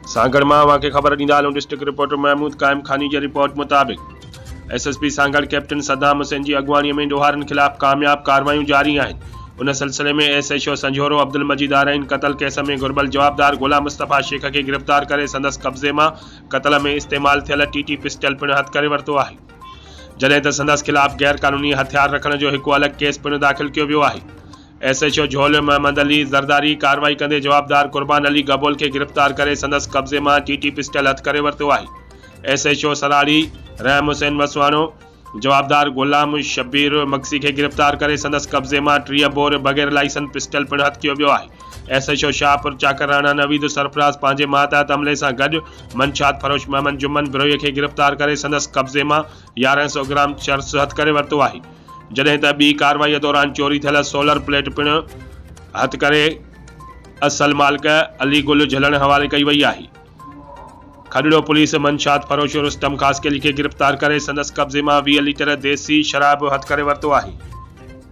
सांगड़ मां वाके ख़बर ॾींदा हलूं। डिस्ट्रिक्ट रिपोर्टर महमूद काइम खानी जी रिपोर्ट मुताबिक़ SSP सांगड़ कैप्टन सद्दाम हुसैन जी अॻुवाणीअ में ॾोहारनि ख़िलाफ़ कामयाब कार्रवायूं जारी आहिनि। उन सिलसिले में SHO संजोरो अब्दुल मजीद आरइन क़तल केस में घुर्बल जवाबदार गुलाम मुस्तफ़ा शेख खे गिरफ़्तार करे संदसि कब्ज़े मां क़तल में इस्तेमाल थियल TT पिस्टल पिणु हथ करे वरितो आहे, जॾहिं त संदसि ख़िलाफ़ गैर क़ानूनी हथियार रखण जो हिकु अलॻि केस पिणु दाख़िल कयो वियो आहे। SHO झोल मोहम्मद अली ज़रदारी कार्रवाई कंदे जवाबदार कुर्बान अली गबोल खे गिरफ़्तार करे संदसि कब्ज़े मां TT पिस्टल हथ करे वरितो आहे। SHO सराड़ी रहम हुसैन वसवाणो जवाबदार गुलाम शब्बीर मक्सी के गिरफ़्तार करे संदसि कब्ज़े मां 30 बोर बग़ैर लाइसेंस पिस्टल पिणु हथ कयो वियो आहे। SHO शाहपुर चाकर राणा नवीद सरफराज़ पंहिंजे मातहत अमले सां गॾु मंशात फरोश मोहम्मद जुम्मन बिरोही खे गिरफ़्तार करे संदसि कब्ज़े मां 1100 ग्राम चर्स हथ करे वरितो आहे, जॾहिं त ॿी कार्रवाई दौरान चोरी थियल सोलर प्लेट पिणु हथ करे असल मालिक अली गुल झलण हवाले कई वई आहे। खडड़ो पुलिस मंशात फरोश रुस्तम खासकेली के गिरफ़्तार करे संदसि कब्ज़े मां 20 लीटर देसी शराब हथ करे वरितो आहे।